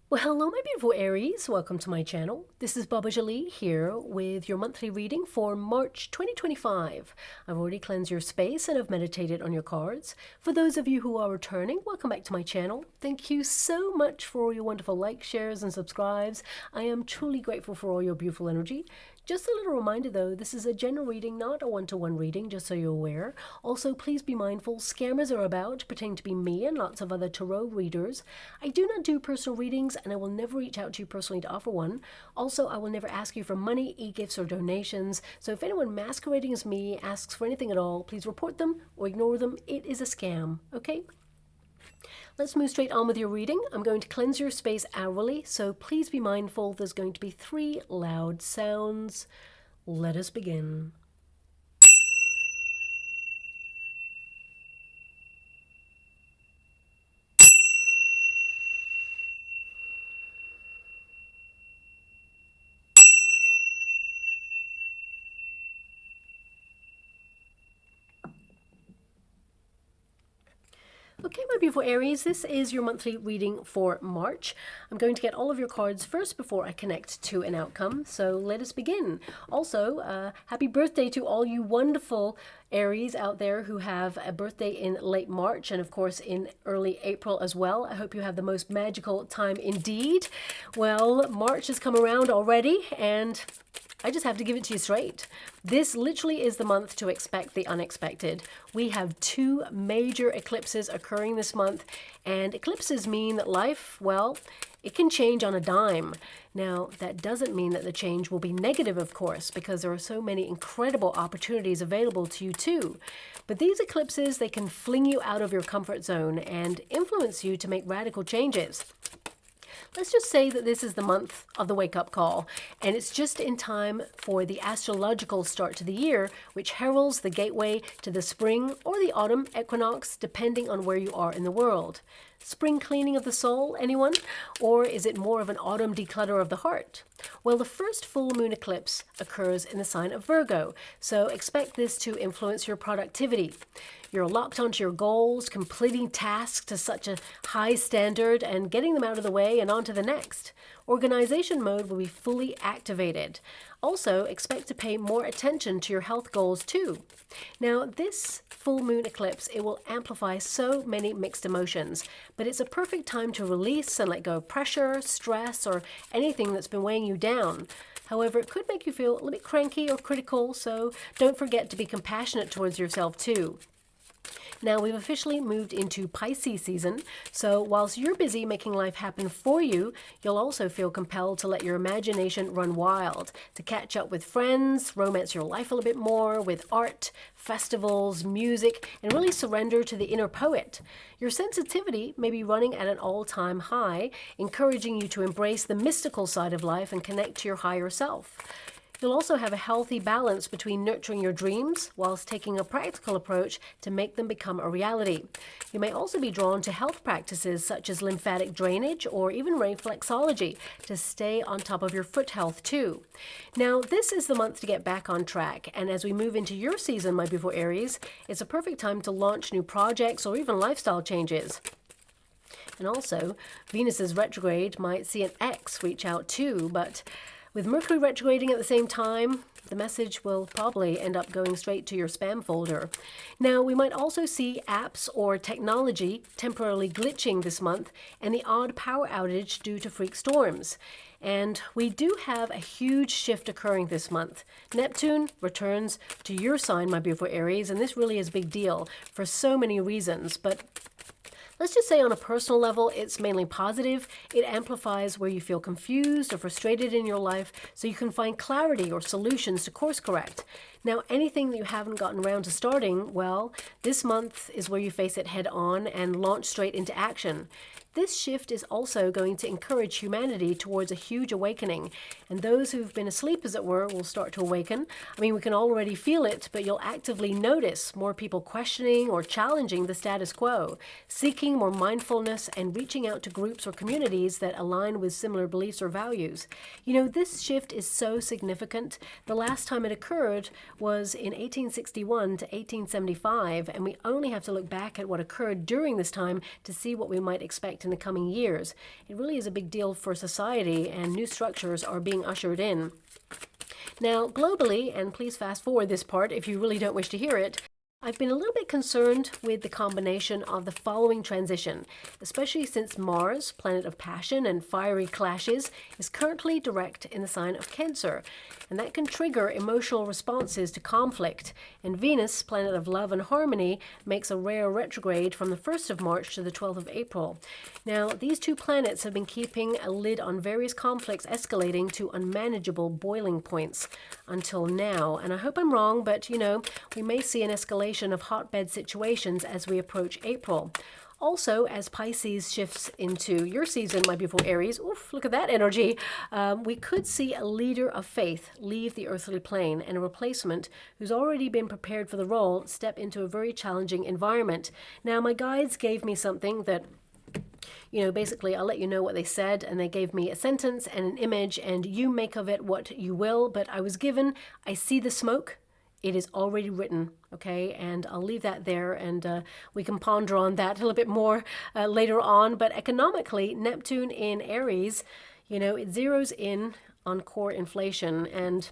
Well, hello, my beautiful Aries. Welcome to my channel. This is Baba Jolie here with your monthly reading for March 2025. I've already cleansed your space and I've meditated on your cards. For those of you who are returning, welcome back to my channel. Thank you so much for all your wonderful likes, shares, and subscribes. I am truly grateful for all your beautiful energy. Just a little reminder though, this is a general reading, not a one-to-one reading, just so you're aware. Also, please be mindful, scammers are about, pretending to be me and lots of other tarot readers. I do not do personal readings and I will never reach out to you personally to offer one. Also, I will never ask you for money, e-gifts, or donations. So if anyone masquerading as me asks for anything at all, please report them or ignore them. It is a scam, okay? Let's move straight on with your reading. I'm going to cleanse your space hourly, so please be mindful. There's going to be 3 loud sounds. Let us begin. Okay, my beautiful Aries, this is your monthly reading for March. I'm going to get all of your cards first before I connect to an outcome, so let us begin. Also, happy birthday to all you wonderful Aries out there who have a birthday in late March and of course in early April as well. I hope you have the most magical time indeed. Well, March has come around already and I just have to give it to you straight. This literally is the month to expect the unexpected. We have 2 major eclipses occurring this month, and eclipses mean that life, well, it can change on a dime. Now, that doesn't mean that the change will be negative, of course, because there are so many incredible opportunities available to you too. But these eclipses, they can fling you out of your comfort zone and influence you to make radical changes. Let's just say that this is the month of the wake-up call, and it's just in time for the astrological start to the year, which heralds the gateway to the spring or the autumn equinox, depending on where you are in the world. Spring cleaning of the soul, anyone? Or is it more of an autumn declutter of the heart? Well, the first full moon eclipse occurs in the sign of Virgo, so expect this to influence your productivity. You're locked onto your goals, completing tasks to such a high standard and getting them out of the way and on to the next. Organization mode will be fully activated. Also, expect to pay more attention to your health goals too. Now, this full moon eclipse, it will amplify so many mixed emotions, but it's a perfect time to release and let go of pressure, stress, or anything that's been weighing you down. However, it could make you feel a little bit cranky or critical, so don't forget to be compassionate towards yourself too. Now, we've officially moved into Pisces season, so whilst you're busy making life happen for you, you'll also feel compelled to let your imagination run wild, to catch up with friends, romance your life a little bit more with art, festivals, music, and really surrender to the inner poet. Your sensitivity may be running at an all-time high, encouraging you to embrace the mystical side of life and connect to your higher self. You'll also have a healthy balance between nurturing your dreams whilst taking a practical approach to make them become a reality. You may also be drawn to health practices such as lymphatic drainage or even reflexology to stay on top of your foot health too. Now, this is the month to get back on track, and as we move into your season, my beautiful Aries, it's a perfect time to launch new projects or even lifestyle changes. And also, Venus's retrograde might see an ex reach out too, but with Mercury retrograding at the same time, the message will probably end up going straight to your spam folder. Now, we might also see apps or technology temporarily glitching this month and the odd power outage due to freak storms. And we do have a huge shift occurring this month. Neptune returns to your sign, my beautiful Aries, and this really is a big deal for so many reasons. But let's just say on a personal level, it's mainly positive. It amplifies where you feel confused or frustrated in your life so you can find clarity or solutions to course correct. Now, anything that you haven't gotten around to starting, well, this month is where you face it head on and launch straight into action. This shift is also going to encourage humanity towards a huge awakening, and those who've been asleep, as it were, will start to awaken. I mean, we can already feel it, but you'll actively notice more people questioning or challenging the status quo, seeking more mindfulness and reaching out to groups or communities that align with similar beliefs or values. You know, this shift is so significant. The last time it occurred was in 1861 to 1875, and we only have to look back at what occurred during this time to see what we might expect in the coming years. It really is a big deal for society, and new structures are being ushered in. Now, globally, and please fast forward this part if you really don't wish to hear it, I've been a little bit concerned with the combination of the following transition, especially since Mars, planet of passion and fiery clashes, is currently direct in the sign of Cancer, and that can trigger emotional responses to conflict. And Venus, planet of love and harmony, makes a rare retrograde from the 1st of March to the 12th of April. Now, these two planets have been keeping a lid on various conflicts escalating to unmanageable boiling points until now. And I hope I'm wrong, but we may see an escalation of hotbed situations as we approach April. Also, as Pisces shifts into your season, my beautiful Aries, oof, look at that energy, we could see a leader of faith leave the earthly plane and a replacement who's already been prepared for the role step into a very challenging environment. Now, my guides gave me something that basically I'll let you know what they said, and they gave me a sentence and an image, and you make of it what you will, but I was given, I see the smoke. It is already written, okay? And I'll leave that there, and we can ponder on that a little bit more later on. But economically, Neptune in Aries, it zeroes in on core inflation, and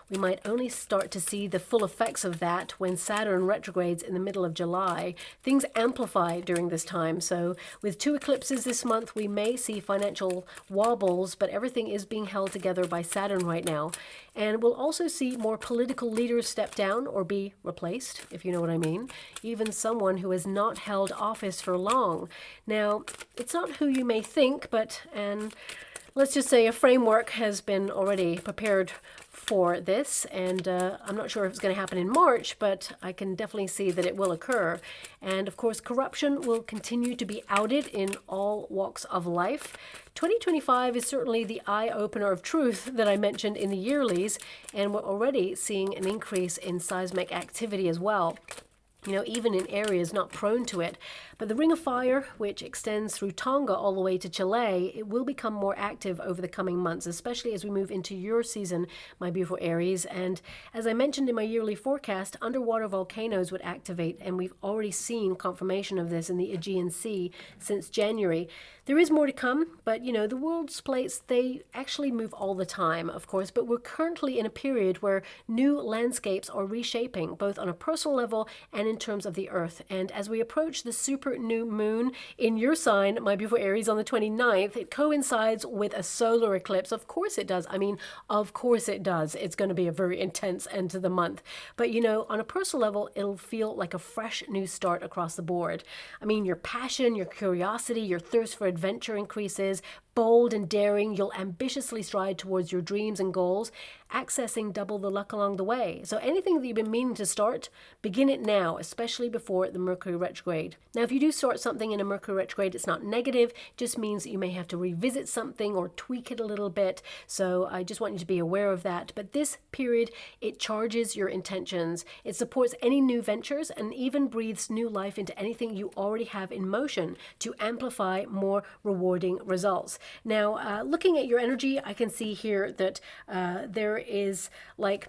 we might only start to see the full effects of that when Saturn retrogrades in the middle of July. Things amplify during this time. So with 2 eclipses this month, we may see financial wobbles, but everything is being held together by Saturn right now. And we'll also see more political leaders step down or be replaced, if you know what I mean. Even someone who has not held office for long. Now, it's not who you may think, and let's just say a framework has been already prepared for this, and I'm not sure if it's going to happen in March, but I can definitely see that it will occur. And of course, corruption will continue to be outed in all walks of life. 2025 is certainly the eye-opener of truth that I mentioned in the yearlies, and we're already seeing an increase in seismic activity as well. Even in areas not prone to it. But the Ring of Fire, which extends through Tonga all the way to Chile, it will become more active over the coming months, especially as we move into your season, my beautiful Aries. And as I mentioned in my yearly forecast, underwater volcanoes would activate, and we've already seen confirmation of this in the Aegean Sea since January. There is more to come, but the world's plates, they actually move all the time, of course, but we're currently in a period where new landscapes are reshaping, both on a personal level and in terms of the Earth. And as we approach the super new moon in your sign, my beautiful Aries, on the 29th, it coincides with a solar eclipse. Of course it does. I mean, of course it does. It's going to be a very intense end to the month. But on a personal level, it'll feel like a fresh new start across the board. I mean, your passion, your curiosity, your thirst for adventure increases. Bold and daring, you'll ambitiously stride towards your dreams and goals, accessing double the luck along the way. So anything that you've been meaning to start, begin it now, especially before the Mercury retrograde. Now, if you do start something in a Mercury retrograde, it's not negative, it just means that you may have to revisit something or tweak it a little bit. So I just want you to be aware of that. But this period, it charges your intentions. It supports any new ventures and even breathes new life into anything you already have in motion to amplify more rewarding results. Now, looking at your energy, I can see here that there is like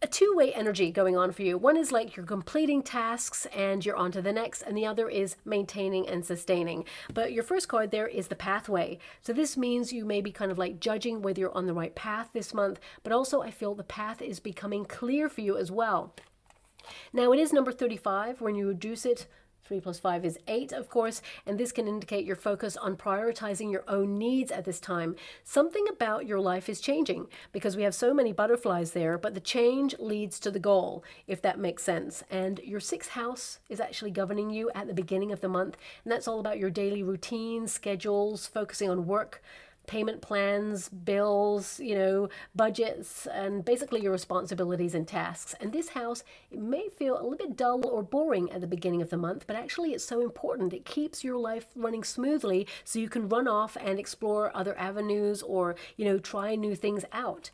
a two-way energy going on for you. One is like you're completing tasks and you're on to the next, and the other is maintaining and sustaining. But your first card there is the pathway. So this means you may be kind of like judging whether you're on the right path this month, but also I feel the path is becoming clear for you as well. Now, it is number 35. When you reduce it, 3 plus 5 is 8, of course, and this can indicate your focus on prioritizing your own needs at this time. Something about your life is changing because we have so many butterflies there, but the change leads to the goal, if that makes sense. And your 6th house is actually governing you at the beginning of the month, and that's all about your daily routines, schedules, focusing on work, payment plans, bills, budgets, and basically your responsibilities and tasks. And this house, it may feel a little bit dull or boring at the beginning of the month, but actually it's so important. It keeps your life running smoothly so you can run off and explore other avenues or, try new things out.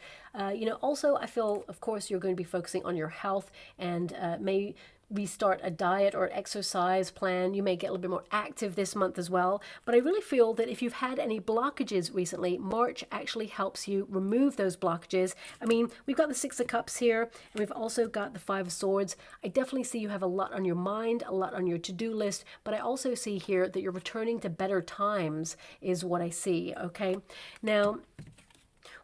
Also, I feel, of course, you're going to be focusing on your health and may restart a diet or exercise plan. You may get a little bit more active this month as well. But I really feel that if you've had any blockages recently, March actually helps you remove those blockages. I mean, we've got the Six of Cups here, and we've also got the Five of Swords. I definitely see you have a lot on your mind, a lot on your to-do list, but I also see here that you're returning to better times is what I see, okay? Now,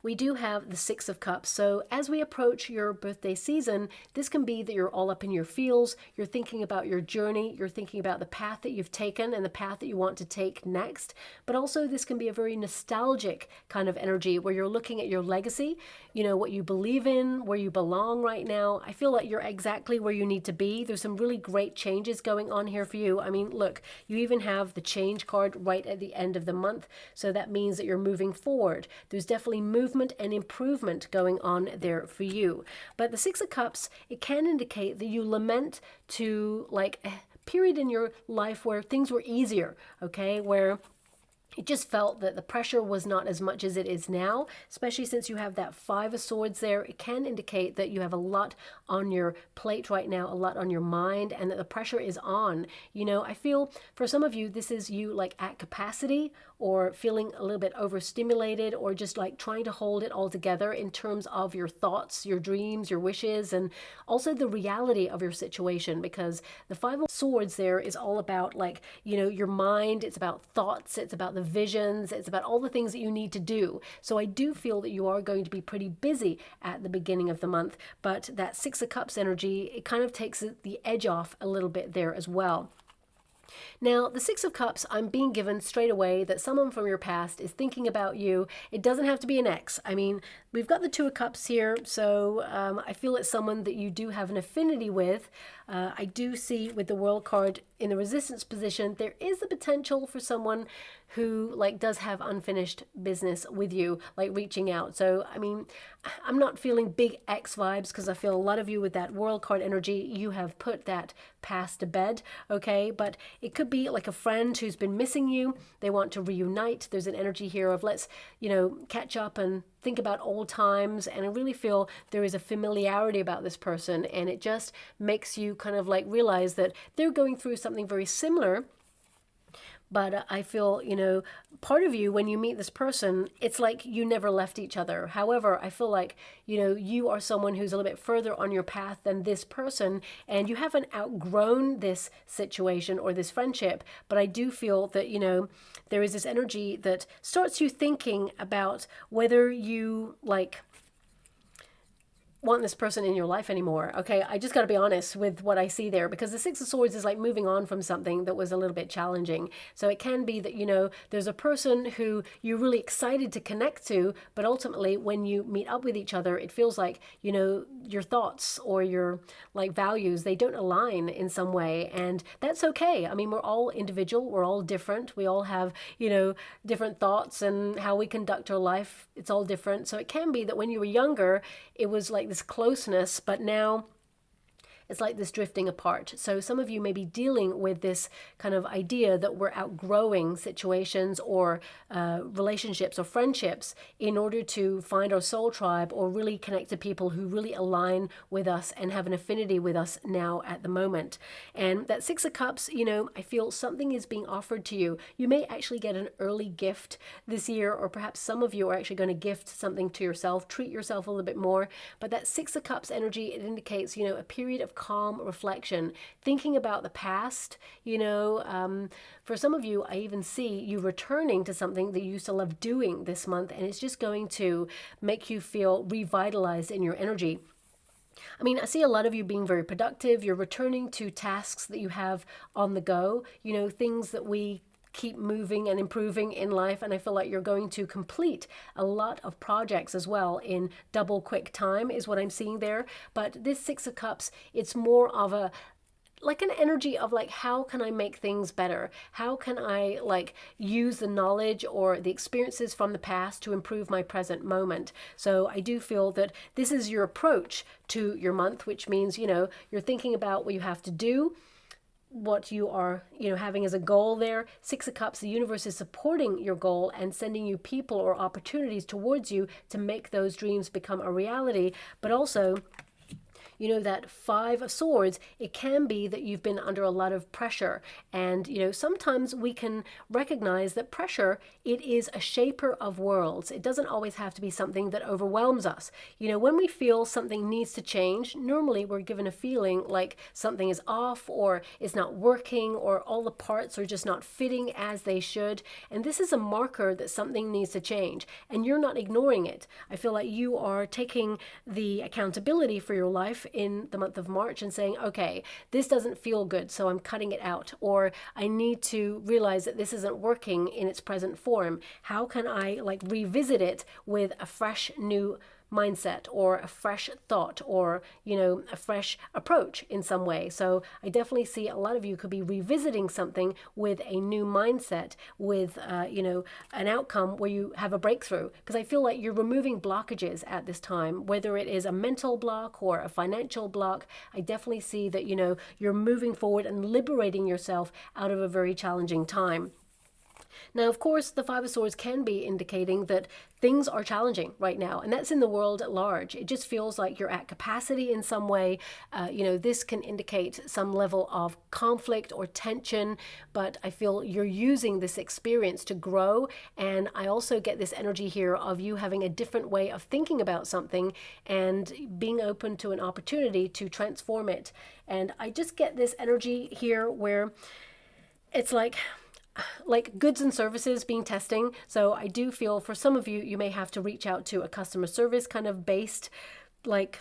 we do have the Six of Cups. So as we approach your birthday season, this can be that you're all up in your feels, you're thinking about your journey, you're thinking about the path that you've taken and the path that you want to take next. But also this can be a very nostalgic kind of energy where you're looking at your legacy, you know, what you believe in, where you belong right now. I feel like you're exactly where you need to be. There's some really great changes going on here for you. I mean, look, you even have the change card right at the end of the month. So that means that you're moving forward. There's definitely movement and improvement going on there for you. But the Six of Cups, it can indicate that you lament to like a period in your life where things were easier, okay, where it just felt that the pressure was not as much as it is now, especially since you have that Five of Swords there. It can indicate that you have a lot on your plate right now, a lot on your mind, and that the pressure is on. You know, I feel for some of you, this is you like at capacity or feeling a little bit overstimulated or just like trying to hold it all together in terms of your thoughts, your dreams, your wishes, and also the reality of your situation, because the Five of Swords there is all about like, you know, your mind. It's about thoughts. It's about the visions. It's about all the things that you need to do. So I do feel that you are going to be pretty busy at the beginning of the month, but that Six of Cups energy, it kind of takes the edge off a little bit there as well. Now, the Six of Cups, I'm being given straight away that someone from your past is thinking about you. It doesn't have to be an ex. I mean, we've got the Two of Cups here, so I feel it's someone that you do have an affinity with. I do see with the World card in the resistance position, there is the potential for someone who like does have unfinished business with you, like reaching out. So, I mean, I'm not feeling big ex vibes because I feel a lot of you with that World card energy, you have put that past to bed, okay? But it could be like a friend who's been missing you. They want to reunite. There's an energy here of let's, you know, catch up and think about old times. And I really feel there is a familiarity about this person, and it just makes you kind of like realize that they're going through something very similar. But I feel, you know, part of you, when you meet this person, it's like you never left each other. However, I feel like, you know, you are someone who's a little bit further on your path than this person, and you haven't outgrown this situation or this friendship. But I do feel that, you know, there is this energy that starts you thinking about whether you, like, want this person in your life anymore. Okay, I just got to be honest with what I see there, because the Six of Swords is like moving on from something that was a little bit challenging. So it can be that, you know, there's a person who you're really excited to connect to, but ultimately when you meet up with each other, it feels like, you know, your thoughts or your like values, they don't align in some way, and that's okay. I mean, we're all individual, we're all different, we all have, you know, different thoughts, and how we conduct our life, it's all different. So it can be that when you were younger, it was like this closeness, but now it's like this drifting apart. So some of you may be dealing with this kind of idea that we're outgrowing situations or relationships or friendships in order to find our soul tribe or really connect to people who really align with us and have an affinity with us now at the moment. And that Six of Cups, you know, I feel something is being offered to you. You may actually get an early gift this year, or perhaps some of you are actually going to gift something to yourself, treat yourself a little bit more. But that Six of Cups energy, it indicates, you know, a period of calm reflection, thinking about the past. You know, for some of you, I even see you returning to something that you used to love doing this month, and it's just going to make you feel revitalized in your energy. I mean, I see a lot of you being very productive. You're returning to tasks that you have on the go, you know, things that we keep moving and improving in life, and I feel like you're going to complete a lot of projects as well in double quick time is what I'm seeing there. But this Six of Cups, it's more of a like an energy of like, how can I make things better? How can I like use the knowledge or the experiences from the past to improve my present moment? So I do feel that this is your approach to your month, which means, you know, you're thinking about what you have to do, what you are, you know, having as a goal there. Six of Cups, the universe is supporting your goal and sending you people or opportunities towards you to make those dreams become a reality. But also, you know, that Five of Swords, it can be that you've been under a lot of pressure. And, you know, sometimes we can recognize that pressure, it is a shaper of worlds. It doesn't always have to be something that overwhelms us. You know, when we feel something needs to change, normally we're given a feeling like something is off or is not working or all the parts are just not fitting as they should. And this is a marker that something needs to change, and you're not ignoring it. I feel like you are taking the accountability for your life in the month of March and saying, okay, this doesn't feel good, so I'm cutting it out, or I need to realize that this isn't working in its present form. How can I like revisit it with a fresh new mindset or a fresh thought, or, you know, a fresh approach in some way? So I definitely see a lot of you could be revisiting something with a new mindset, with you know, an outcome where you have a breakthrough, because I feel like you're removing blockages at this time, whether it is a mental block or a financial block. I definitely see that, you know, you're moving forward and liberating yourself out of a very challenging time. Now, of course, the Five of Swords can be indicating that things are challenging right now, and that's in the world at large. It just feels like you're at capacity in some way. You know, this can indicate some level of conflict or tension, but I feel you're using this experience to grow. And I also get this energy here of you having a different way of thinking about something and being open to an opportunity to transform it. And I just get this energy here where it's like goods and services being testing. So I do feel for some of you, you may have to reach out to a customer service kind of based like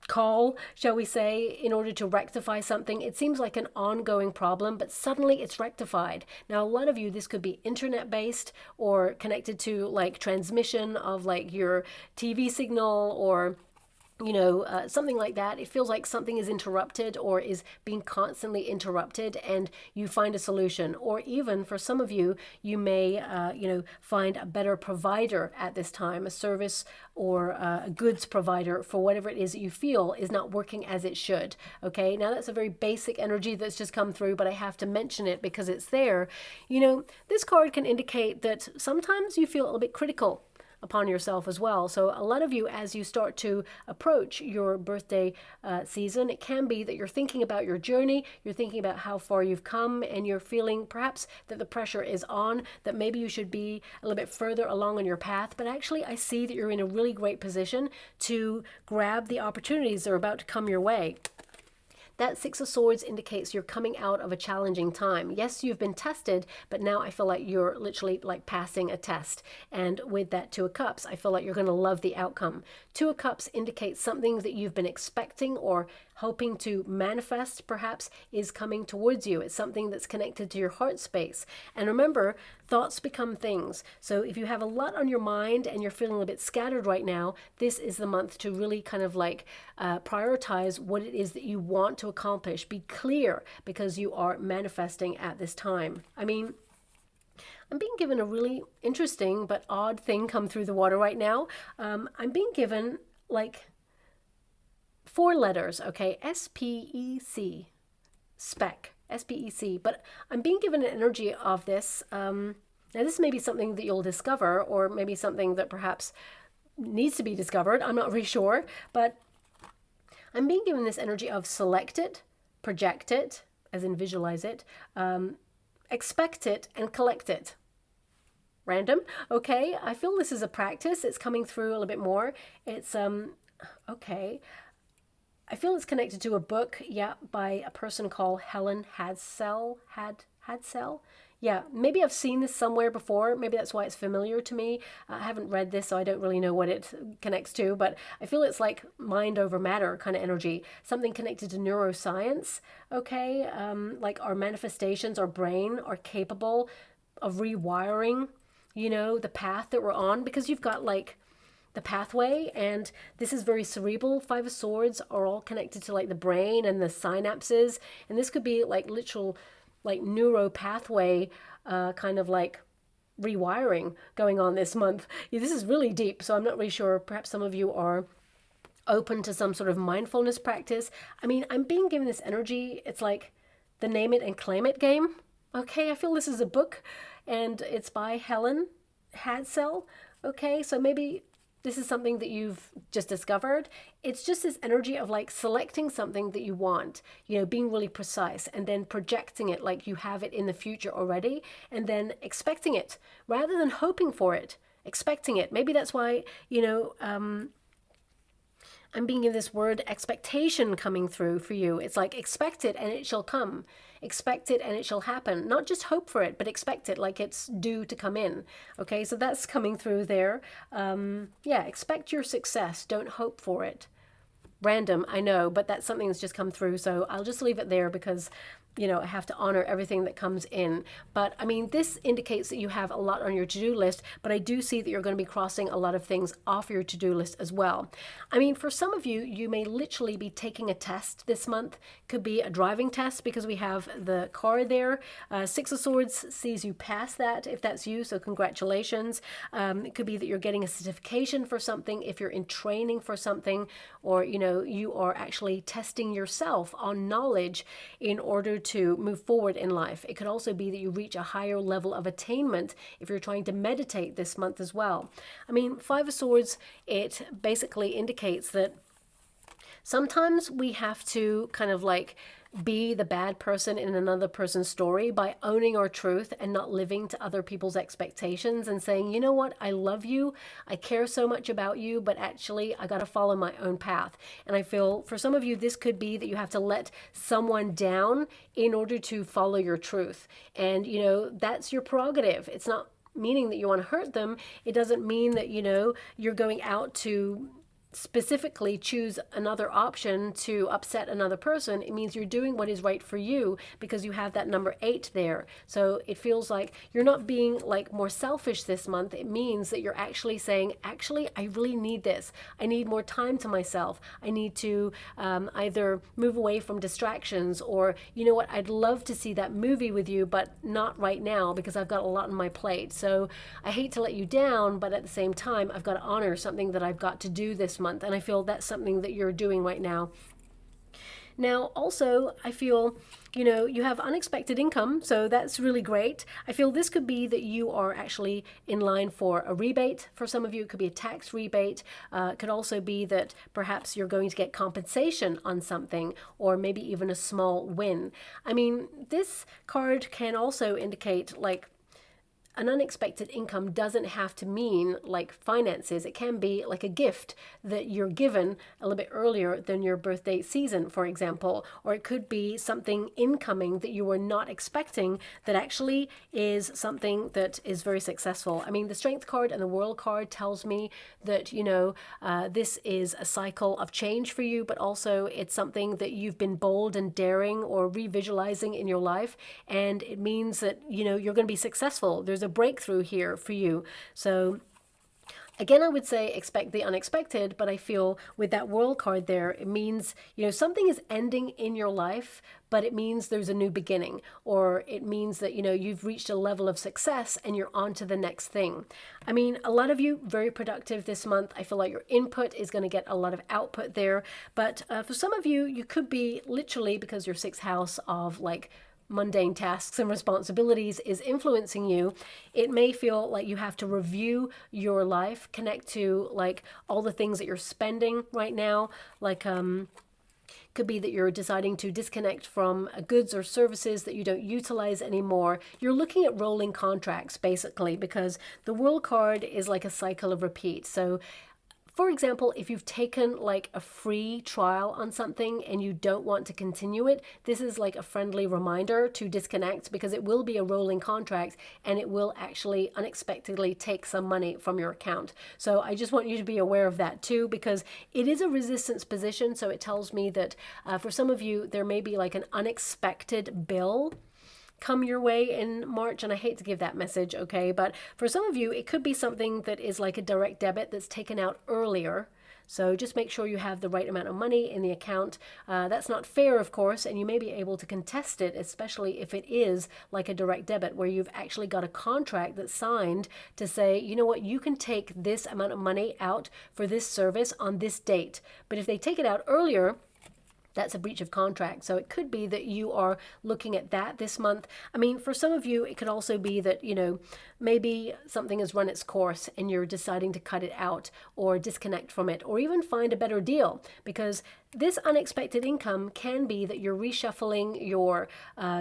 call, shall we say, in order to rectify something. It seems like an ongoing problem, but suddenly it's rectified. Now, a lot of you, this could be internet based or connected to like transmission of like your TV signal, or you know, something like that. It feels like something is interrupted or is being constantly interrupted, and you find a solution. Or even for some of you, you may, you know, find a better provider at this time, a service or a goods provider for whatever it is that you feel is not working as it should. Okay, now that's a very basic energy that's just come through, but I have to mention it because it's there. You know, this card can indicate that sometimes you feel a little bit critical upon yourself as well. So a lot of you, as you start to approach your birthday season, it can be that you're thinking about your journey, you're thinking about how far you've come, and you're feeling perhaps that the pressure is on, that maybe you should be a little bit further along on your path. But actually, I see that you're in a really great position to grab the opportunities that are about to come your way. That Six of Swords indicates you're coming out of a challenging time. Yes, you've been tested, but now I feel like you're literally like passing a test. And with that Two of Cups, I feel like you're going to love the outcome. Two of Cups indicates something that you've been expecting or hoping to manifest, perhaps, is coming towards you. It's something that's connected to your heart space. And remember, thoughts become things. So if you have a lot on your mind and you're feeling a bit scattered right now, this is the month to really kind of like prioritize what it is that you want to accomplish. Be clear, because you are manifesting at this time. I mean, I'm being given a really interesting but odd thing come through the water right now. I'm being given like 4 letters, okay? S-P-E-C, spec, S-P-E-C. But I'm being given an energy of this. Now, this may be something that you'll discover, or maybe something that perhaps needs to be discovered. I'm not really sure. But I'm being given this energy of select it, project it, as in visualize it, expect it, and collect it. Random, okay? I feel this is a practice. It's coming through a little bit more. It's, okay. I feel it's connected to a book, yeah, by a person called Helen Hadsell. Hadsell? Yeah, maybe I've seen this somewhere before. Maybe that's why it's familiar to me. I haven't read this, so I don't really know what it connects to, but I feel it's like mind over matter kind of energy, something connected to neuroscience, okay? Like our manifestations, our brain are capable of rewiring, you know, the path that we're on, because you've got like the pathway, and this is very cerebral. Five of Swords are all connected to like the brain and the synapses, and this could be like literal like neuro pathway kind of like rewiring going on this month. Yeah, this is really deep, so I'm not really sure. Perhaps some of you are open to some sort of mindfulness practice. I mean, I'm being given this energy. It's like the name it and claim it game. Okay, I feel this is a book, and it's by Helen Hadsell. Okay, so maybe this is something that you've just discovered. It's just this energy of like selecting something that you want, you know, being really precise and then projecting it like you have it in the future already, and then expecting it rather than hoping for it, expecting it. Maybe that's why, you know, I'm being given this word expectation coming through for you. It's like expect it and it shall come. Expect it and it shall happen. Not just hope for it, but expect it like it's due to come in. Okay, so that's coming through there. Yeah, expect your success. Don't hope for it. Random, I know, but that's something that's just come through. So I'll just leave it there because, you know, I have to honor everything that comes in. But I mean, this indicates that you have a lot on your to-do list, but I do see that you're going to be crossing a lot of things off your to-do list as well. I mean, for some of you, you may literally be taking a test this month. Could be a driving test because we have the car there. Six of Swords sees you pass that if that's you, so congratulations. It could be that you're getting a certification for something, if you're in training for something, or, you know, you are actually testing yourself on knowledge in order to move forward in life. It could also be that you reach a higher level of attainment if you're trying to meditate this month as well. I mean, Five of Swords, it basically indicates that sometimes we have to kind of like be the bad person in another person's story by owning our truth and not living to other people's expectations and saying, you know what, I love you, I care so much about you, but actually I got to follow my own path. And I feel for some of you, this could be that you have to let someone down in order to follow your truth. And, you know, that's your prerogative. It's not meaning that you want to hurt them. It doesn't mean that, you know, you're going out to specifically choose another option to upset another person. It means you're doing what is right for you because you have that number 8 there. So it feels like you're not being like more selfish this month. It means that you're actually saying, actually, I really need this. I need more time to myself. I need to either move away from distractions, or, you know what, I'd love to see that movie with you, but not right now because I've got a lot on my plate. So I hate to let you down, but at the same time, I've got to honor something that I've got to do this month, and I feel that's something that you're doing right now. Now, also, I feel, you know, you have unexpected income, so that's really great. I feel this could be that you are actually in line for a rebate. For some of you, it could be a tax rebate. It could also be that perhaps you're going to get compensation on something, or maybe even a small win. I mean, this card can also indicate like an unexpected income doesn't have to mean like finances. It can be like a gift that you're given a little bit earlier than your birthday season, for example, or it could be something incoming that you were not expecting that actually is something that is very successful. I mean, the Strength card and the World card tells me that, you know, this is a cycle of change for you, but also it's something that you've been bold and daring or revisualizing in your life, and it means that, you know, you're going to be successful. There's a breakthrough here for you. So again, I would say expect the unexpected, but I feel with that World card there, it means, you know, something is ending in your life, but it means there's a new beginning, or it means that, you know, you've reached a level of success and you're on to the next thing. I mean, a lot of you very productive this month. I feel like your input is going to get a lot of output there, but for some of you, you could be literally, because your 6th house of like mundane tasks and responsibilities is influencing you, it may feel like you have to review your life, connect to like all the things that you're spending right now, like could be that you're deciding to disconnect from goods or services that you don't utilize anymore. You're looking at rolling contracts basically, because the World card is like a cycle of repeat. So for example, if you've taken like a free trial on something and you don't want to continue it, this is like a friendly reminder to disconnect, because it will be a rolling contract and it will actually unexpectedly take some money from your account. So I just want you to be aware of that too, because it is a resistance position. So it tells me that for some of you, there may be like an unexpected bill come your way in March, and I hate to give that message, okay, but for some of you, it could be something that is like a direct debit that's taken out earlier. So just make sure you have the right amount of money in the account. That's not fair, of course, and you may be able to contest it, especially if it is like a direct debit where you've actually got a contract that's signed to say, you know what, you can take this amount of money out for this service on this date. But if they take it out earlier, that's a breach of contract. So it could be that you are looking at that this month. I mean, for some of you, it could also be that, you know, maybe something has run its course and you're deciding to cut it out or disconnect from it or even find a better deal, because this unexpected income can be that you're reshuffling your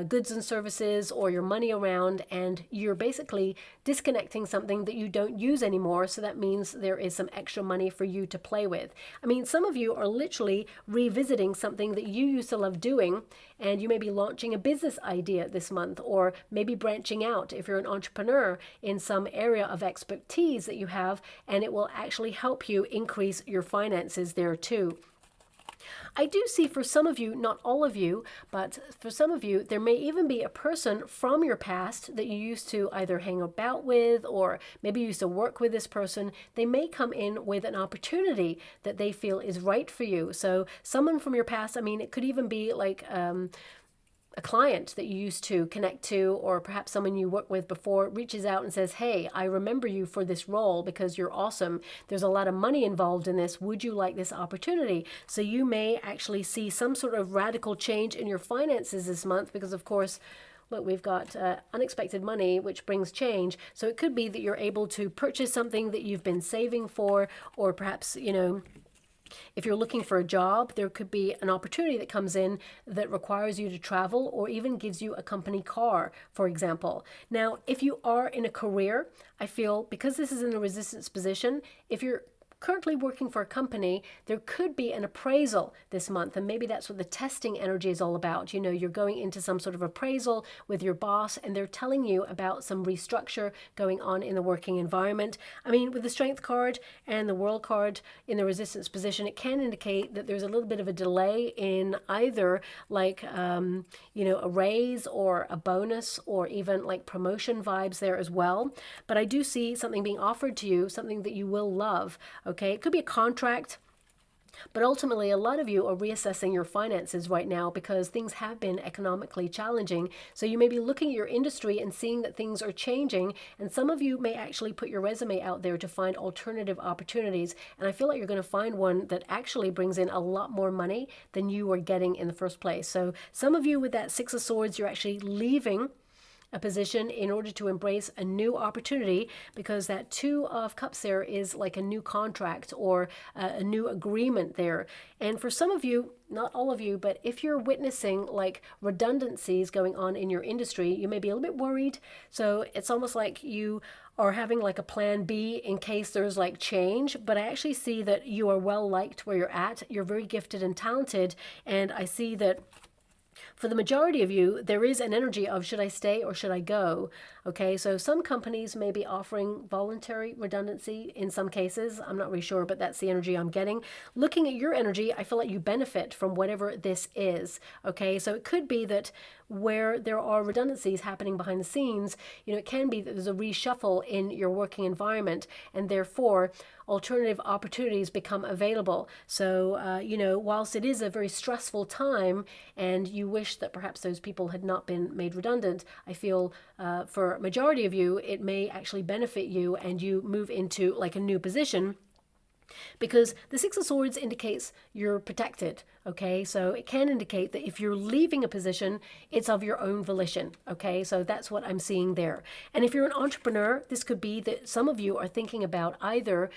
goods and services or your money around, and you're basically disconnecting something that you don't use anymore. So that means there is some extra money for you to play with. I mean, some of you are literally revisiting something that you used to love doing, and you may be launching a business idea this month, or maybe branching out if you're an entrepreneur in some area of expertise that you have, and it will actually help you increase your finances there too. I do see for some of you, not all of you, but for some of you, there may even be a person from your past that you used to either hang about with, or maybe you used to work with this person. They may come in with an opportunity that they feel is right for you. So someone from your past, I mean, it could even be like a client that you used to connect to, or perhaps someone you worked with before reaches out and says, hey, I remember you for this role because you're awesome. There's a lot of money involved in this. Would you like this opportunity? So you may actually see some sort of radical change in your finances this month because, of course, look, we've got unexpected money, which brings change. So it could be that you're able to purchase something that you've been saving for, or perhaps, you know, if you're looking for a job, there could be an opportunity that comes in that requires you to travel or even gives you a company car, for example. Now, if you are in a career, I feel because this is in a resistance position, if you're currently working for a company, there could be an appraisal this month, and maybe that's what the testing energy is all about. You know, you're going into some sort of appraisal with your boss, and they're telling you about some restructure going on in the working environment. I mean, with the Strength card and the World card in the resistance position, it can indicate that there's a little bit of a delay in either like, you know, a raise or a bonus, or even like promotion vibes there as well. But I do see something being offered to you, something that you will love. Okay, it could be a contract, but ultimately a lot of you are reassessing your finances right now because things have been economically challenging. So you may be looking at your industry and seeing that things are changing, and some of you may actually put your resume out there to find alternative opportunities. And I feel like you're going to find one that actually brings in a lot more money than you were getting in the first place. So some of you with that Six of Swords, you're actually leaving a position in order to embrace a new opportunity, because that Two of Cups there is like a new contract or a new agreement there. And for some of you, not all of you, but if you're witnessing like redundancies going on in your industry, you may be a little bit worried. So it's almost like you are having like a plan B in case there's like change. But I actually see that you are well liked where you're at. You're very gifted and talented. And I see that for the majority of you, there is an energy of should I stay or should I go? Okay, so some companies may be offering voluntary redundancy in some cases. I'm not really sure, but that's the energy I'm getting. Looking at your energy, I feel like you benefit from whatever this is. Okay, so it could be that where there are redundancies happening behind the scenes, you know, it can be that there's a reshuffle in your working environment, and therefore alternative opportunities become available. So, you know, whilst it is a very stressful time and you wish that perhaps those people had not been made redundant, I feel for a majority of you, it may actually benefit you and you move into like a new position, because the Six of Swords indicates you're protected. Okay, so it can indicate that if you're leaving a position, it's of your own volition. Okay, so that's what I'm seeing there. And if you're an entrepreneur, this could be that some of you are thinking about either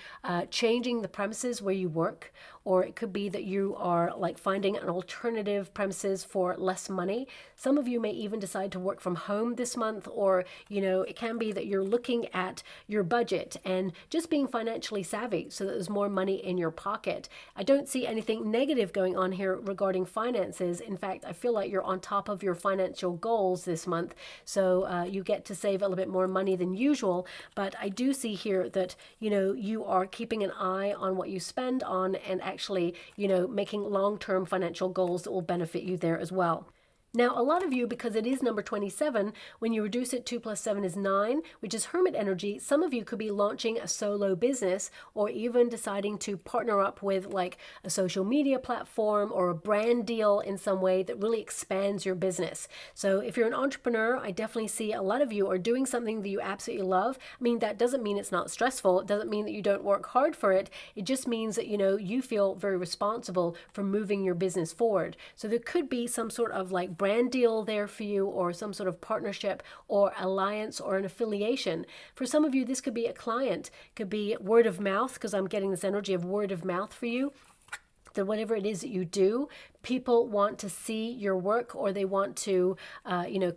changing the premises where you work, or it could be that you are like finding an alternative premises for less money. Some of you may even decide to work from home this month, or, you know, it can be that you're looking at your budget and just being financially savvy so that there's more money in your pocket. I don't see anything negative going on here regarding finances. In fact, I feel like you're on top of your financial goals this month. So you get to save a little bit more money than usual. But I do see here that, you know, you are keeping an eye on what you spend on and actually, you know, making long-term financial goals that will benefit you there as well. Now, a lot of you, because it is number 27, when you reduce it, 2 plus 7 is 9, which is hermit energy. Some of you could be launching a solo business, or even deciding to partner up with like a social media platform or a brand deal in some way that really expands your business. So if you're an entrepreneur, I definitely see a lot of you are doing something that you absolutely love. I mean, that doesn't mean it's not stressful. It doesn't mean that you don't work hard for it. It just means that, you know, you feel very responsible for moving your business forward. So there could be some sort of like brand deal there for you, or some sort of partnership or alliance or an affiliation. For some of you, this could be a client, could be word of mouth, because I'm getting this energy of word of mouth for you. That whatever it is that you do, people want to see your work, or they want to,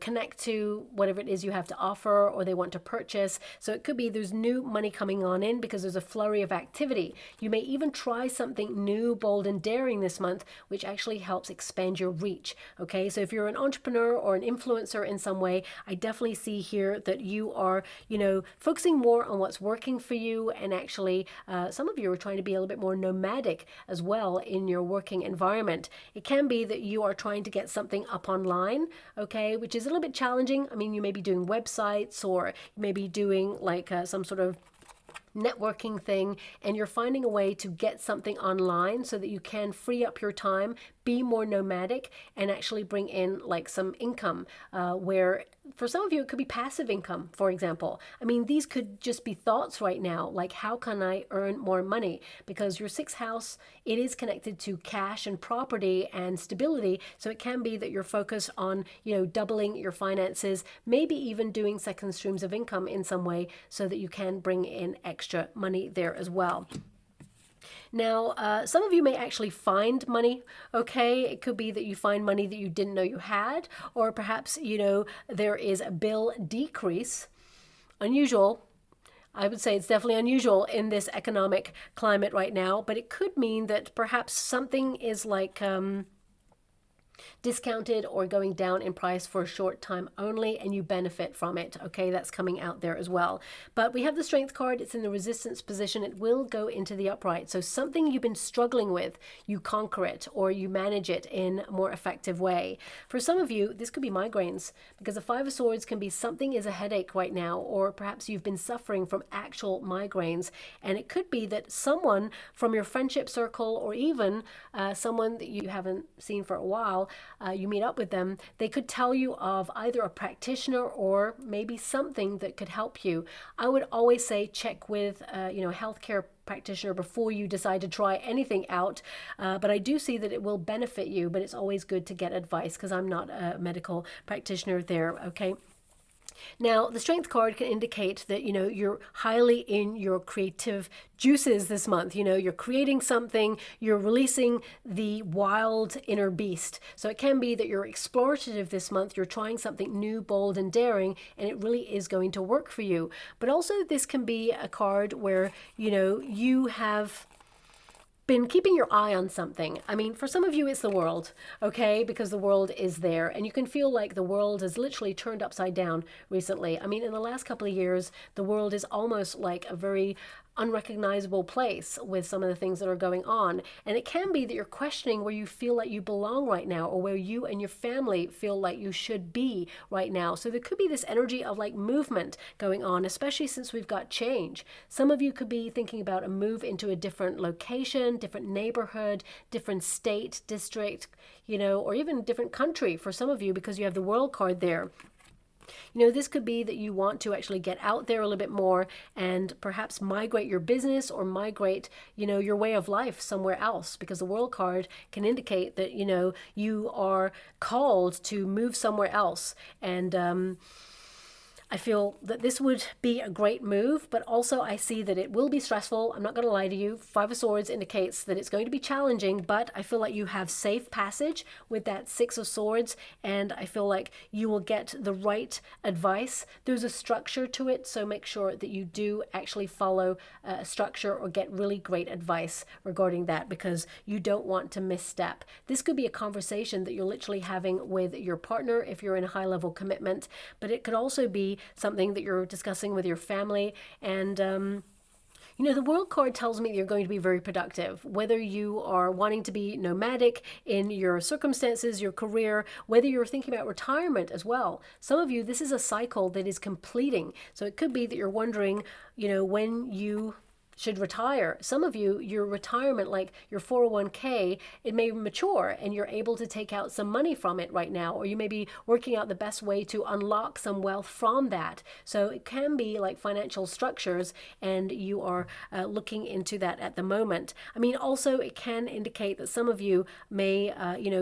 connect to whatever it is you have to offer, or they want to purchase. So it could be there's new money coming on in because there's a flurry of activity. You may even try something new, bold, and daring this month, which actually helps expand your reach. Okay, so if you're an entrepreneur or an influencer in some way, I definitely see here that you are, focusing more on what's working for you, and actually, some of you are trying to be a little bit more nomadic as well in your working environment. It can be that you are trying to get something up online, okay, which is a little bit challenging. I mean, you may be doing websites, or you may be doing like some sort of networking thing, and you're finding a way to get something online so that you can free up your time, be more nomadic, and actually bring in like some income, where for some of you it could be passive income, for example. I mean, these could just be thoughts right now, like how can I earn more money? Because your sixth house, it is connected to cash and property and stability, so it can be that you're focused on doubling your finances, maybe even doing second streams of income in some way, so that you can bring in extra money there as well. Now, some of you may actually find money, okay? It could be that you find money that you didn't know you had, or perhaps, there is a bill decrease. Unusual. I would say it's definitely unusual in this economic climate right now, but it could mean that perhaps something is like discounted or going down in price for a short time only, and you benefit from it. Okay, that's coming out there as well. But we have the Strength card. It's in the resistance position. It will go into the upright. So something you've been struggling with, you conquer it, or you manage it in a more effective way. For some of you, this could be migraines, because the Five of Swords can be something is a headache right now, or perhaps you've been suffering from actual migraines, and it could be that someone from your friendship circle, or even someone that you haven't seen for a while, you meet up with them, they could tell you of either a practitioner or maybe something that could help you. I would always say check with a healthcare practitioner before you decide to try anything out, but I do see that it will benefit you, but it's always good to get advice, because I'm not a medical practitioner there. Okay. Now, the Strength card can indicate that, you're highly in your creative juices this month. You're creating something, you're releasing the wild inner beast. So it can be that you're explorative this month, you're trying something new, bold, and daring, and it really is going to work for you. But also this can be a card where, you have been keeping your eye on something. I mean, for some of you, it's the world, okay? Because the world is there, and you can feel like the world has literally turned upside down recently. I mean, in the last couple of years, the world is almost like a very unrecognizable place with some of the things that are going on. And it can be that you're questioning where you feel like you belong right now, or where you and your family feel like you should be right now. So there could be this energy of like movement going on, especially since we've got change. Some of you could be thinking about a move into a different location, different neighborhood, different state, district, or even different country for some of you, because you have the World card there. This could be that you want to actually get out there a little bit more and perhaps migrate your business, or migrate, your way of life somewhere else, because the World card can indicate that, you are called to move somewhere else. And I feel that this would be a great move, but also I see that it will be stressful. I'm not going to lie to you. Five of Swords indicates that it's going to be challenging, but I feel like you have safe passage with that Six of Swords, and I feel like you will get the right advice. There's a structure to it, so make sure that you do actually follow a structure or get really great advice regarding that, because you don't want to misstep. This could be a conversation that you're literally having with your partner if you're in a high-level commitment, but it could also be something that you're discussing with your family. And the World card tells me that you're going to be very productive, whether you are wanting to be nomadic in your circumstances, your career, whether you're thinking about retirement as well. Some of you, this is a cycle that is completing. So it could be that you're wondering, when you should retire. Some of you, your retirement, like your 401k, it may mature and you're able to take out some money from it right now, or you may be working out the best way to unlock some wealth from that. So it can be like financial structures, and you are looking into that at the moment. I mean, also it can indicate that some of you may,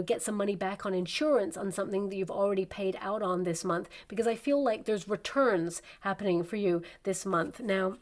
get some money back on insurance on something that you've already paid out on this month, because I feel like there's returns happening for you this month. Now,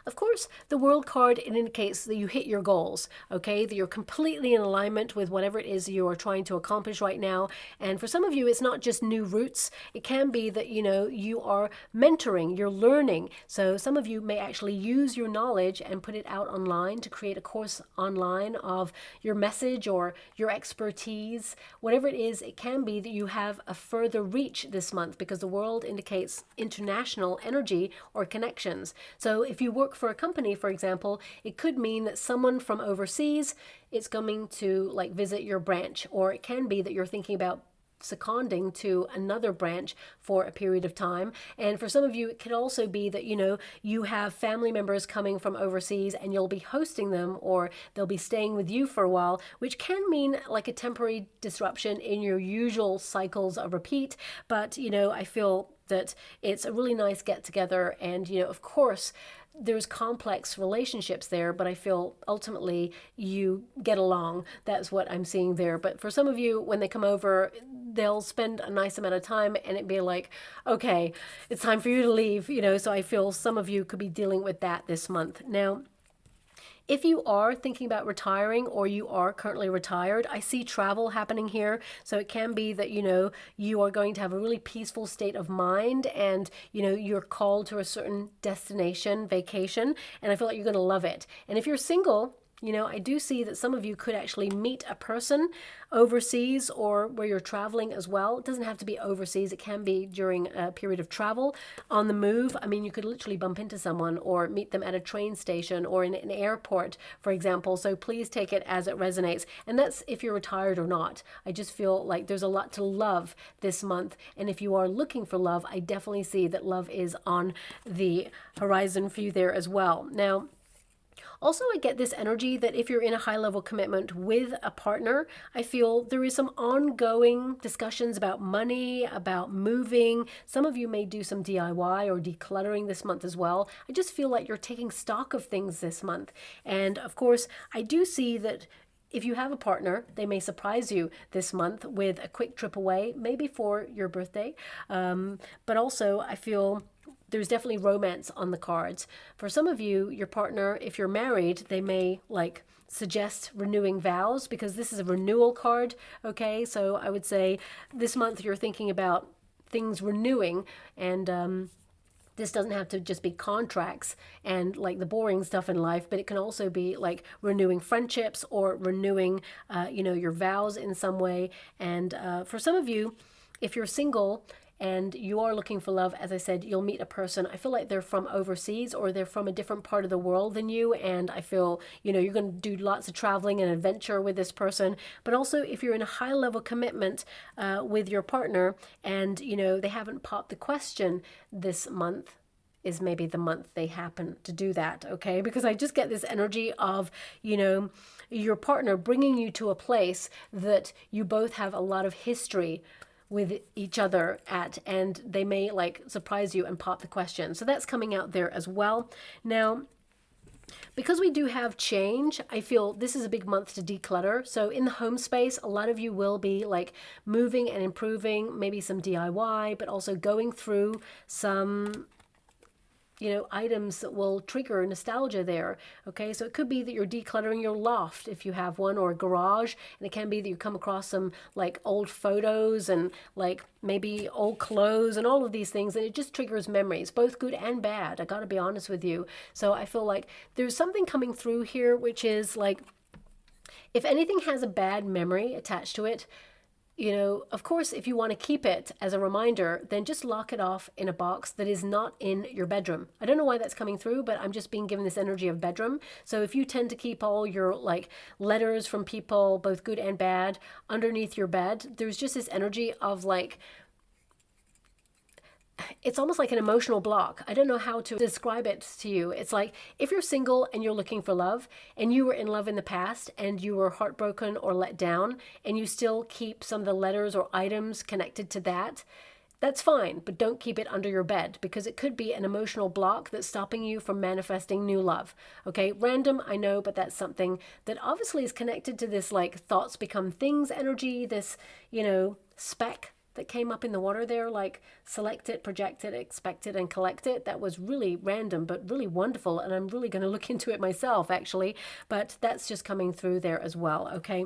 of course, the World card, it indicates that you hit your goals, okay? That you're completely in alignment with whatever it is you are trying to accomplish right now. And for some of you, it's not just new routes. It can be that, you are mentoring, you're learning. So some of you may actually use your knowledge and put it out online to create a course online of your message or your expertise. Whatever it is, it can be that you have a further reach this month, because the World indicates international energy or connections. So if you work for a company, for example, it could mean that someone from overseas is coming to visit your branch, or it can be that you're thinking about seconding to another branch for a period of time. And for some of you, it could also be that, you have family members coming from overseas and you'll be hosting them, or they'll be staying with you for a while, which can mean like a temporary disruption in your usual cycles of repeat. But, I feel that it's a really nice get together, and, of course, there's complex relationships there, but I feel ultimately you get along. That's what I'm seeing there. But for some of you, when they come over, they'll spend a nice amount of time and it'd be like, okay, it's time for you to leave, so I feel some of you could be dealing with that this month. Now, if you are thinking about retiring, or you are currently retired, I see travel happening here. So it can be that, you are going to have a really peaceful state of mind, and, you're called to a certain destination, vacation, and I feel like you're going to love it. And if you're single, I do see that some of you could actually meet a person overseas, or where you're traveling as well. It doesn't have to be overseas. It can be during a period of travel, on the move. I mean, you could literally bump into someone or meet them at a train station or in an airport, for example. So please take it as it resonates. And that's if you're retired or not. I just feel like there's a lot to love this month. And if you are looking for love, I definitely see that love is on the horizon for you there as well. Now, also, I get this energy that if you're in a high-level commitment with a partner, I feel there is some ongoing discussions about money, about moving. Some of you may do some DIY or decluttering this month as well. I just feel like you're taking stock of things this month. And of course, I do see that if you have a partner, they may surprise you this month with a quick trip away, maybe for your birthday. But also, I feel there's definitely romance on the cards. For some of you, your partner, if you're married, they may suggest renewing vows, because this is a renewal card. Okay, so I would say this month you're thinking about things renewing, and this doesn't have to just be contracts and the boring stuff in life, but it can also be renewing friendships, or renewing, your vows in some way. And for some of you, if you're single and you are looking for love, as I said, you'll meet a person. I feel like they're from overseas, or they're from a different part of the world than you. And I feel, you're going to do lots of traveling and adventure with this person. But also, if you're in a high level commitment with your partner, and, they haven't popped the question this month, is maybe the month they happen to do that, okay? Because I just get this energy of, your partner bringing you to a place that you both have a lot of history with each other at, and they may surprise you and pop the question. So that's coming out there as well. Now, because we do have change, I feel this is a big month to declutter. So in the home space, a lot of you will be moving and improving, maybe some DIY, but also going through some items that will trigger nostalgia there. Okay, so it could be that you're decluttering your loft if you have one, or a garage, and it can be that you come across some old photos and maybe old clothes and all of these things, and it just triggers memories, both good and bad. I gotta be honest with you. So I feel like there's something coming through here, which is if anything has a bad memory attached to it, of course, if you want to keep it as a reminder, then just lock it off in a box that is not in your bedroom. I don't know why that's coming through, but I'm just being given this energy of bedroom. So if you tend to keep all your letters from people, both good and bad, underneath your bed, there's just this energy of it's almost like an emotional block. I don't know how to describe it to you. It's like if you're single and you're looking for love and you were in love in the past and you were heartbroken or let down and you still keep some of the letters or items connected to that, that's fine, but don't keep it under your bed because it could be an emotional block that's stopping you from manifesting new love. Okay, random, I know, but that's something that obviously is connected to this like thoughts become things energy, this, speck that came up in the water there, like select it, project it, expect it, and collect it. That was really random, but really wonderful. And I'm really going to look into it myself, actually. But that's just coming through there as well, okay?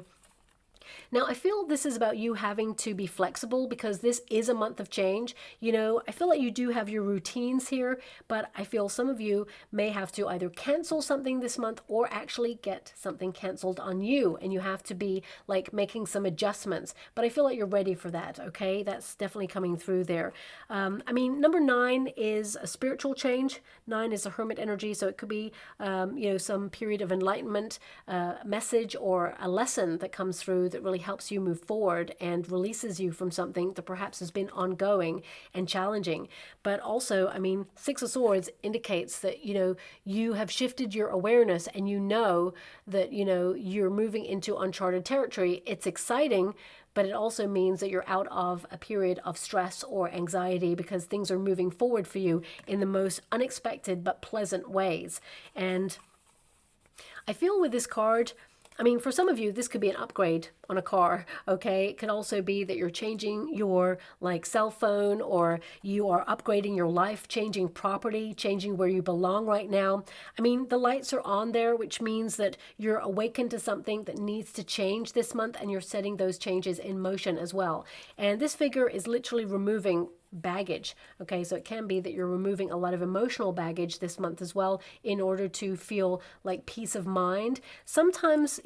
Now, I feel this is about you having to be flexible because this is a month of change. I feel like you do have your routines here, but I feel some of you may have to either cancel something this month or actually get something canceled on you, and you have to be like making some adjustments. But I feel like you're ready for that, okay? That's definitely coming through there. Number 9 is a spiritual change. 9 is a hermit energy, so it could be, some period of enlightenment, message or a lesson that comes through that really helps you move forward and releases you from something that perhaps has been ongoing and challenging. But also, 6 of Swords indicates that, you have shifted your awareness and that, you're moving into uncharted territory. It's exciting, but it also means that you're out of a period of stress or anxiety because things are moving forward for you in the most unexpected but pleasant ways. And I feel with this card, for some of you, this could be an upgrade on a car, okay? It could also be that you're changing your cell phone, or you are upgrading your life, changing property, changing where you belong right now. The lights are on there, which means that you're awakened to something that needs to change this month, and you're setting those changes in motion as well. And this figure is literally removing baggage. Okay, so it can be that you're removing a lot of emotional baggage this month as well in order to feel like peace of mind. Sometimes,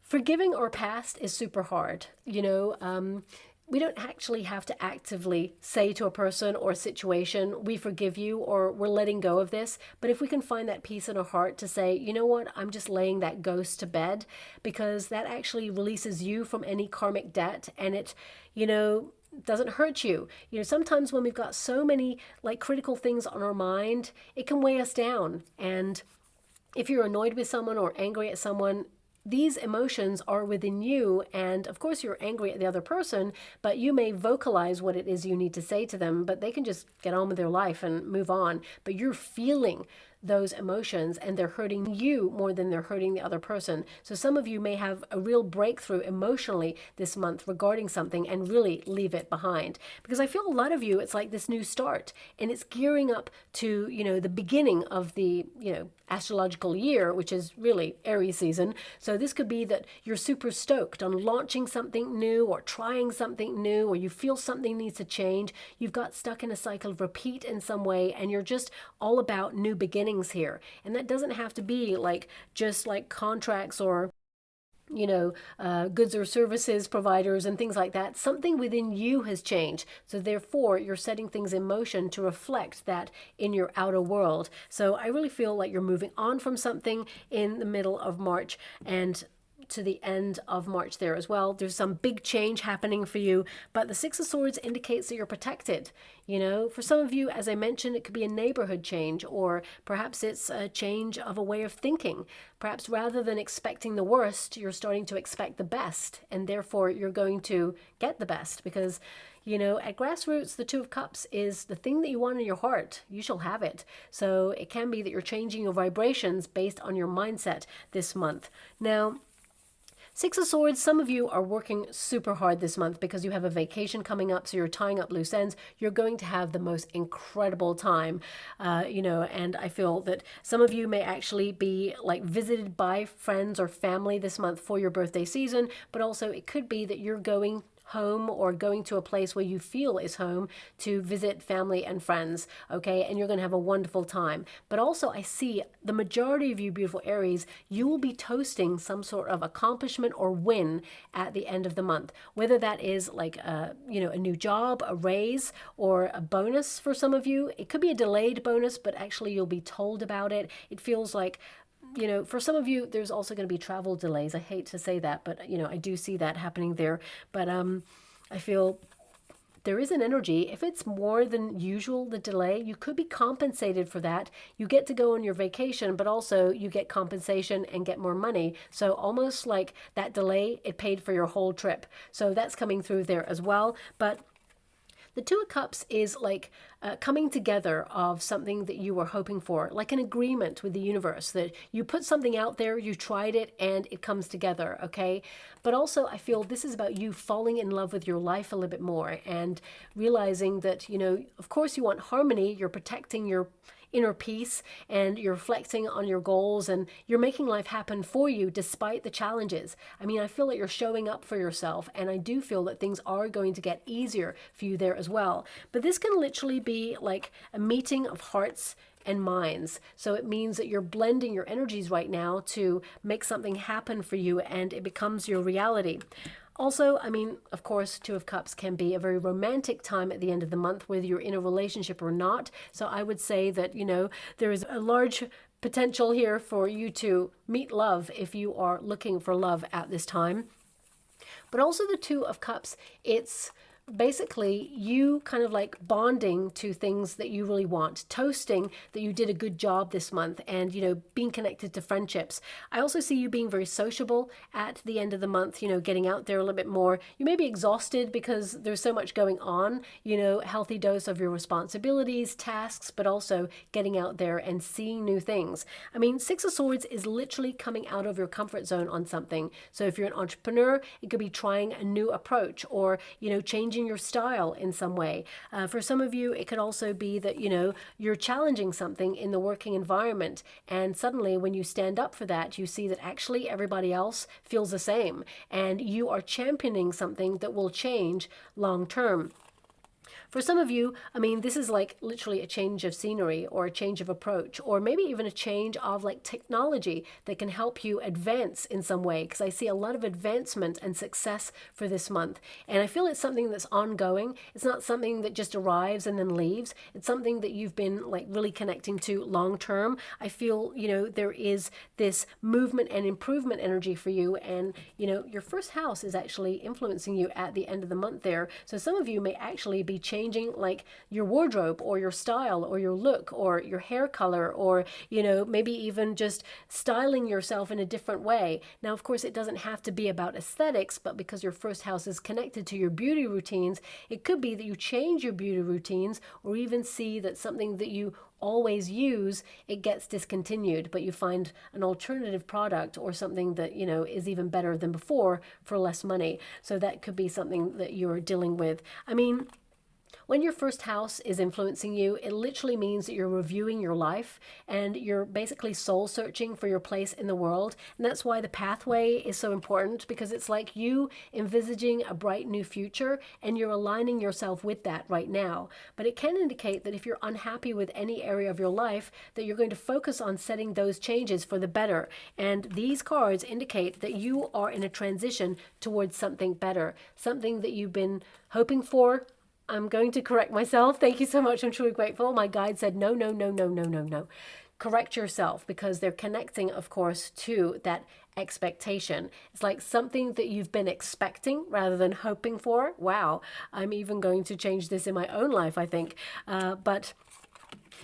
forgiving our past is super hard. We don't actually have to actively say to a person or a situation, we forgive you, or we're letting go of this. But if we can find that peace in our heart to say, you know what, I'm just laying that ghost to bed, because that actually releases you from any karmic debt, and it, doesn't hurt you. Sometimes when we've got so many critical things on our mind, it can weigh us down. And if you're annoyed with someone or angry at someone, these emotions are within you, and of course you're angry at the other person, but you may vocalize what it is you need to say to them, but they can just get on with their life and move on. But you're feeling those emotions, and they're hurting you more than they're hurting the other person. So some of you may have a real breakthrough emotionally this month regarding something and really leave it behind. Because I feel a lot of you, it's like this new start, and it's gearing up to, the beginning of the, astrological year, which is really Aries season. So this could be that you're super stoked on launching something new or trying something new, or you feel something needs to change. You've got stuck in a cycle of repeat in some way, and you're just all about new beginnings here. And that doesn't have to be just like contracts or goods or services providers and things like that. Something within you has changed. So therefore, you're setting things in motion to reflect that in your outer world. So I really feel like you're moving on from something in the middle of March and to the end of March there as well. There's some big change happening for you, but the 6 of Swords indicates that you're protected. For some of you, as I mentioned, it could be a neighborhood change, or perhaps it's a change of a way of thinking. Perhaps rather than expecting the worst, you're starting to expect the best, and therefore you're going to get the best, because at grassroots, the 2 of Cups is the thing that you want in your heart. You shall have it. So it can be that you're changing your vibrations based on your mindset this month. Now, 6 of Swords, some of you are working super hard this month because you have a vacation coming up, so you're tying up loose ends. You're going to have the most incredible time, and I feel that some of you may actually be visited by friends or family this month for your birthday season, but also it could be that you're going home or going to a place where you feel is home to visit family and friends, okay? And you're going to have a wonderful time. But also I see the majority of you beautiful Aries, you will be toasting some sort of accomplishment or win at the end of the month, whether that is a new job, a raise, or a bonus for some of you. It could be a delayed bonus, but actually you'll be told about it. It feels like for some of you, there's also going to be travel delays. I hate to say that, but, I do see that happening there. But I feel there is an energy. If it's more than usual, the delay, you could be compensated for that. You get to go on your vacation, but also you get compensation and get more money. So almost like that delay, it paid for your whole trip. So that's coming through there as well. But the Two of Cups is like coming together of something that you were hoping for, like an agreement with the universe, that you put something out there, you tried it, and it comes together, okay? But also, I feel this is about you falling in love with your life a little bit more and realizing that, you know, of course you want harmony, you're protecting your inner peace, and you're reflecting on your goals, and you're making life happen for you despite the challenges. I mean, I feel that you're showing up for yourself, and I do feel that things are going to get easier for you there as well. But this can literally be like a meeting of hearts and minds. So it means that you're blending your energies right now to make something happen for you, and it becomes your reality. Also, I mean, of course, Two of Cups can be a very romantic time at the end of the month, whether you're in a relationship or not. So I would say that, you know, there is a large potential here for you to meet love if you are looking for love at this time. But also the Two of Cups, it's basically you kind of like bonding to things that you really want, toasting that you did a good job this month, and, you know, being connected to friendships. I also see you being very sociable at the end of the month, you know, getting out there a little bit more. You may be exhausted because there's so much going on, you know, healthy dose of your responsibilities, tasks, but also getting out there and seeing new things. I mean, Six of Swords is literally coming out of your comfort zone on something. So if you're an entrepreneur, it could be trying a new approach, or, you know, changing your style in some way. For some of you, it could also be that, you know, you're challenging something in the working environment, and suddenly when you stand up for that, you see that actually everybody else feels the same, and you are championing something that will change long term. For some of you, I mean, this is like literally a change of scenery or a change of approach, or maybe even a change of like technology that can help you advance in some way, because I see a lot of advancement and success for this month. And I feel it's something that's ongoing. It's not something that just arrives and then leaves. It's something that you've been like really connecting to long term. I feel, you know, there is this movement and improvement energy for you. And, you know, your first house is actually influencing you at the end of the month there. So some of you may actually be changing like your wardrobe or your style or your look or your hair color, or, you know, maybe even just styling yourself in a different way. Now, of course, it doesn't have to be about aesthetics, but because your first house is connected to your beauty routines, it could be that you change your beauty routines, or even see that something that you always use, it gets discontinued, but you find an alternative product or something that, you know, is even better than before for less money. So that could be something that you're dealing with. I mean, when your first house is influencing you, it literally means that you're reviewing your life, and you're basically soul searching for your place in the world. And that's why the pathway is so important, because it's like you envisaging a bright new future, and you're aligning yourself with that right now. But it can indicate that if you're unhappy with any area of your life, that you're going to focus on setting those changes for the better. And these cards indicate that you are in a transition towards something better, something that you've been hoping for. I'm going to correct myself. Thank you so much. I'm truly grateful. My guide said, no, no, no, no, no, no, no. Correct yourself, because they're connecting, of course, to that expectation. It's like something that you've been expecting rather than hoping for. Wow. I'm even going to change this in my own life, I think. But,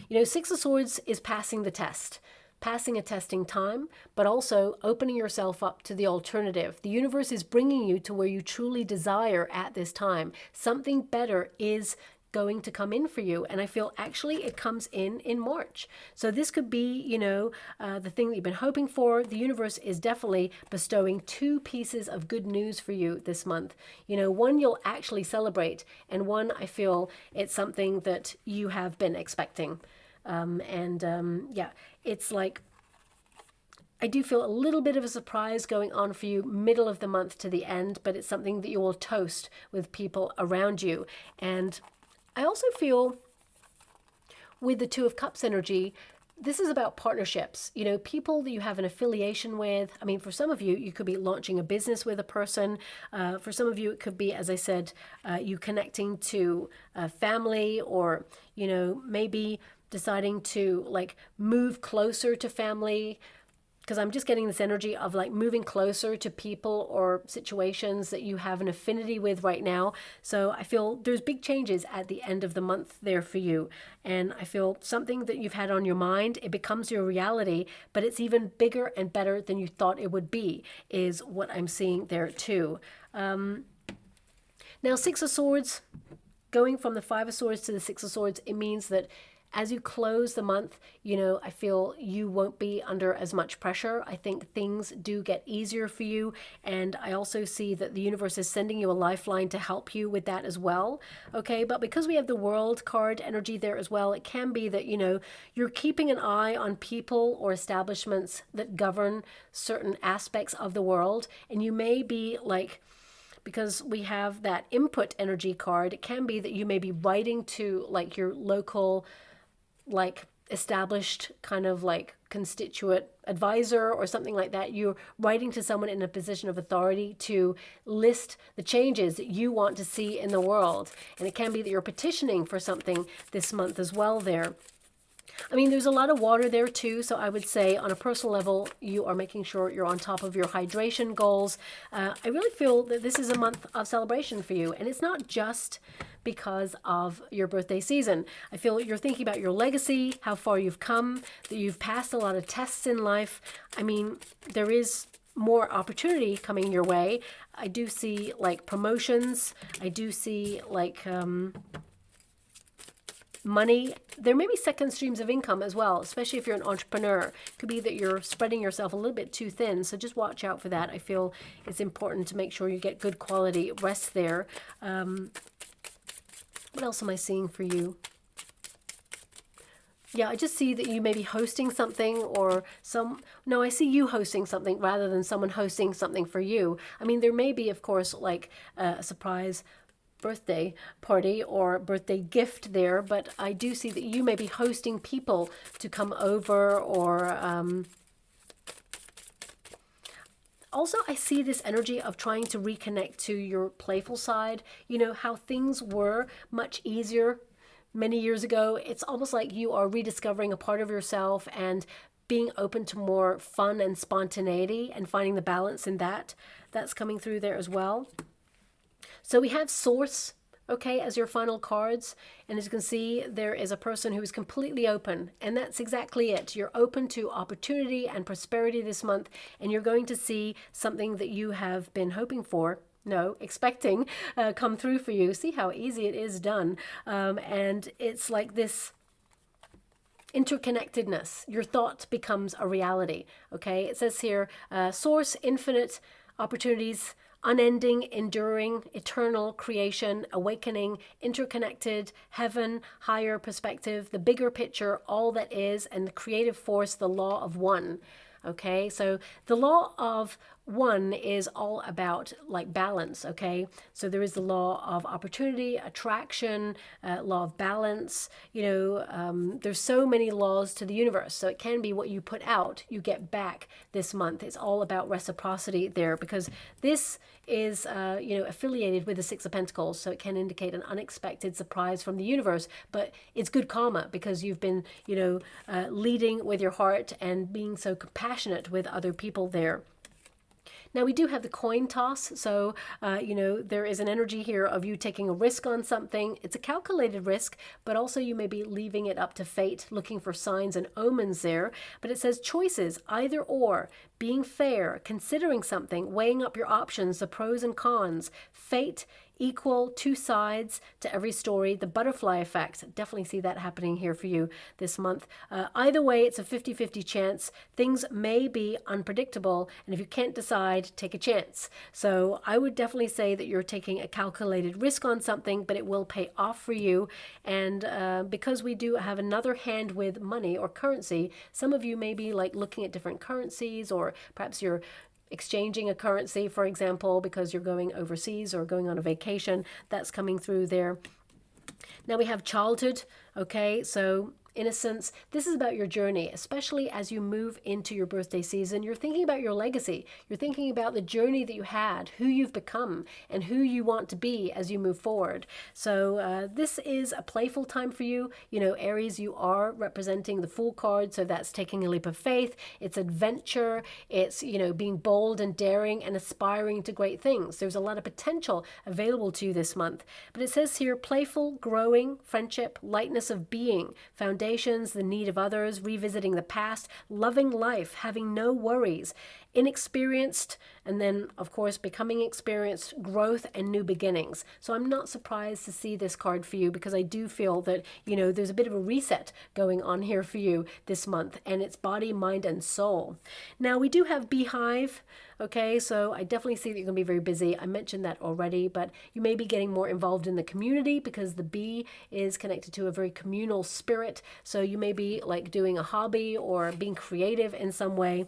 you know, Six of Swords is passing the test. Passing a testing time, but also opening yourself up to the alternative. The universe is bringing you to where you truly desire at this time. Something better is going to come in for you, and I feel actually it comes in March. So this could be, you know, the thing that you've been hoping for. The universe is definitely bestowing two pieces of good news for you this month. You know, one you'll actually celebrate, and one I feel it's something that you have been expecting. Yeah, it's like, I do feel a little bit of a surprise going on for you middle of the month to the end, but it's something that you will toast with people around you. And I also feel with the Two of Cups energy, this is about partnerships, you know, people that you have an affiliation with. I mean, for some of you, you could be launching a business with a person. For some of you, it could be, as I said, you connecting to family, or, you know, maybe deciding to like move closer to family. because I'm just getting this energy of like moving closer to people or situations that you have an affinity with right now. So I feel there's big changes at the end of the month there for you. And I feel something that you've had on your mind, it becomes your reality, but it's even bigger and better than you thought it would be, is what I'm seeing there too. Now, Six of Swords, going from the Five of Swords to the Six of Swords, it means that as you close the month, you know, I feel you won't be under as much pressure. I think things do get easier for you. And I also see that the universe is sending you a lifeline to help you with that as well. Okay, but because we have the World card energy there as well, it can be that, you know, you're keeping an eye on people or establishments that govern certain aspects of the world. And you may be like, because we have that input energy card, it can be that you may be writing to like your local, like established kind of like constituent advisor or something like that. You're writing to someone in a position of authority to list the changes that you want to see in the world. And it can be that you're petitioning for something this month as well there. I mean, there's a lot of water there too, so I would say on a personal level, you are making sure you're on top of your hydration goals. I really feel that this is a month of celebration for you, and it's not just because of your birthday season. I feel you're thinking about your legacy, how far you've come, that you've passed a lot of tests in life. I mean, there is more opportunity coming your way. I do see like promotions. I do see like money. There may be second streams of income as well, especially if you're an entrepreneur. It could be that you're spreading yourself a little bit too thin, so just watch out for that. I feel it's important to make sure you get good quality rest there. What else am I seeing for you? Yeah, I just see that you may be hosting something or no, I see you hosting something rather than someone hosting something for you. I mean, there may be, of course, like a surprise birthday party or birthday gift there, but I do see that you may be hosting people to come over or also I see this energy of trying to reconnect to your playful side. You know, how things were much easier many years ago. It's almost like you are rediscovering a part of yourself and being open to more fun and spontaneity and finding the balance in that. That's coming through there as well. So we have Source, okay, as your final cards. And as you can see, there is a person who is completely open. And that's exactly it. You're open to opportunity and prosperity this month. And you're going to see something that you have been hoping for, no, expecting, come through for you. See how easy it is done. And it's like this interconnectedness. Your thought becomes a reality, okay? It says here, source, infinite opportunities, unending, enduring, eternal, creation, awakening, interconnected, heaven, higher perspective, the bigger picture, all that is, and the creative force, the law of one. Okay, so the law of one is all about like balance. Okay, so there is the law of opportunity, attraction, law of balance. You know, there's so many laws to the universe. So it can be what you put out, you get back this month. It's all about reciprocity there, because this is, you know, affiliated with the Six of Pentacles. So it can indicate an unexpected surprise from the universe, but it's good karma because you've been, you know, leading with your heart and being so compassionate with other people there. Now we do have the coin toss, so you know, there is an energy here of you taking a risk on something. It's a calculated risk, but also you may be leaving it up to fate, looking for signs and omens there. But it says choices, either or, being fair, considering something, weighing up your options, the pros and cons, fate, equal, two sides to every story, the butterfly effect. Definitely see that happening here for you this month. Either way, it's a 50-50 chance. Things may be unpredictable, and if you can't decide, take a chance. So I would definitely say that you're taking a calculated risk on something, but it will pay off for you. And because we do have another hand with money or currency, some of you may be like looking at different currencies, or perhaps you're exchanging a currency, for example, because you're going overseas or going on a vacation. That's coming through there. Now we have childhood, okay? So innocence. This is about your journey, especially as you move into your birthday season. You're thinking about your legacy. You're thinking about the journey that you had, who you've become, and who you want to be as you move forward. So this is a playful time for you. You know, Aries, you are representing the Fool card, so that's taking a leap of faith. It's adventure. It's, you know, being bold and daring and aspiring to great things. There's a lot of potential available to you this month. But it says here, playful, growing, friendship, lightness of being, foundations, the need of others, revisiting the past, loving life, having no worries, inexperienced, and then, of course, becoming experienced, growth, and new beginnings. So I'm not surprised to see this card for you, because I do feel that, you know, there's a bit of a reset going on here for you this month, and it's body, mind, and soul. Now, we do have Beehive. Okay, so I definitely see that you're going to be very busy. I mentioned that already, but you may be getting more involved in the community, because the bee is connected to a very communal spirit. So you may be like doing a hobby or being creative in some way.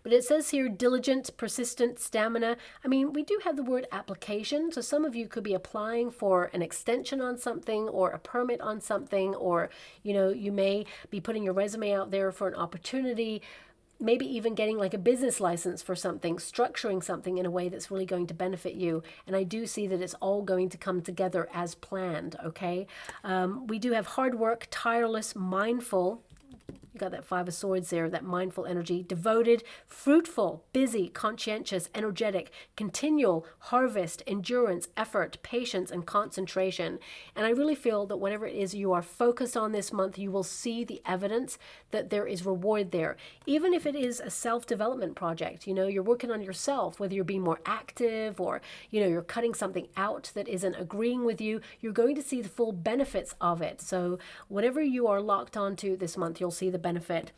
But it says here, diligent, persistent, stamina. I mean, we do have the word application. So some of you could be applying for an extension on something, or a permit on something, or, you know, you may be putting your resume out there for an opportunity, maybe even getting like a business license for something, structuring something in a way that's really going to benefit you. And I do see that it's all going to come together as planned, okay? We do have hard work, tireless, mindful. You got that Five of Swords there, that mindful energy, devoted, fruitful, busy, conscientious, energetic, continual, harvest, endurance, effort, patience, and concentration. And I really feel that whatever it is you are focused on this month, you will see the evidence that there is reward there. Even if it is a self-development project, you know, you're working on yourself, whether you're being more active, or, you know, you're cutting something out that isn't agreeing with you, you're going to see the full benefits of it. So whatever you are locked onto this month, you'll see the benefit.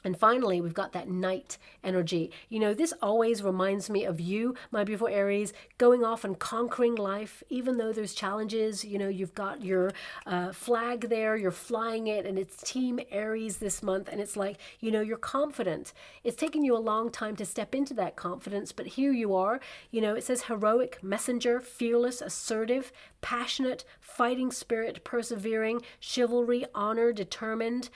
And finally, we've got that Knight energy. You know, this always reminds me of you, my beautiful Aries, going off and conquering life, even though there's challenges. You know, you've got your flag there, you're flying it, and it's Team Aries this month. And it's like, you know, you're confident. It's taken you a long time to step into that confidence, but here you are. You know, it says heroic, messenger, fearless, assertive, passionate, fighting spirit, persevering, chivalry, honor, determined,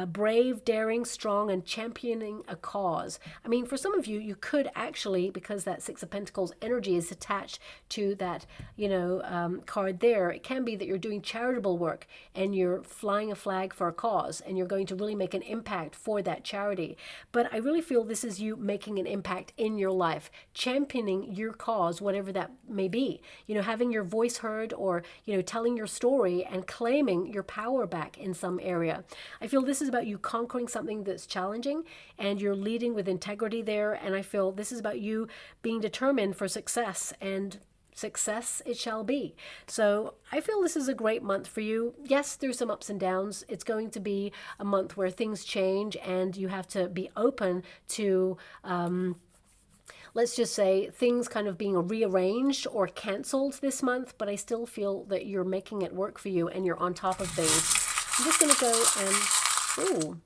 brave, daring, strong, and championing a cause. I mean, for some of you, you could actually, because that Six of Pentacles energy is attached to that, you know, card there, it can be that you're doing charitable work and you're flying a flag for a cause, and you're going to really make an impact for that charity. But I really feel this is you making an impact in your life, championing your cause, whatever that may be. You know, having your voice heard, or, you know, telling your story and claiming your power back in some area. I feel this is about you conquering something that's challenging, and you're leading with integrity there. And I feel this is about you being determined for success, and success it shall be. So I feel this is a great month for you. Yes, there's some ups and downs. It's going to be a month where things change, and you have to be open to let's just say things kind of being rearranged or canceled this month, but I still feel that you're making it work for you and you're on top of things. I'm just going to go and,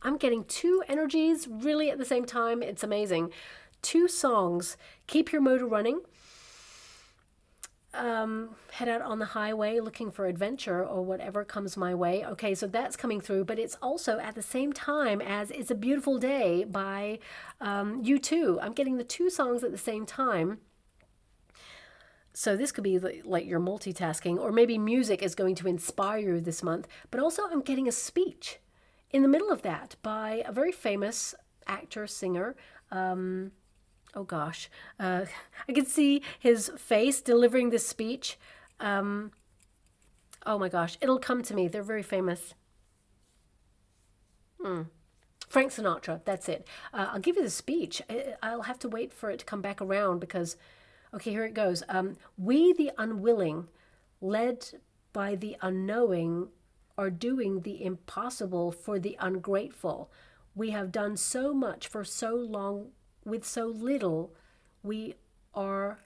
I'm getting two energies really at the same time. It's amazing. Two songs. Keep your motor running. Head out on the highway looking for adventure, or whatever comes my way. Okay, so that's coming through, but it's also at the same time as It's a Beautiful Day by U2. I'm getting the two songs at the same time. So this could be like you're multitasking, or maybe music is going to inspire you this month. But also I'm getting a speech in the middle of that by a very famous actor, singer. Oh gosh, I could see his face delivering this speech. Oh my gosh, it'll come to me. They're very famous. Frank Sinatra, that's it. I'll give you the speech. I'll have to wait for it to come back around, because, okay, here it goes. We the unwilling, led by the unknowing, are doing the impossible for the ungrateful. We have done so much for so long with so little. We are,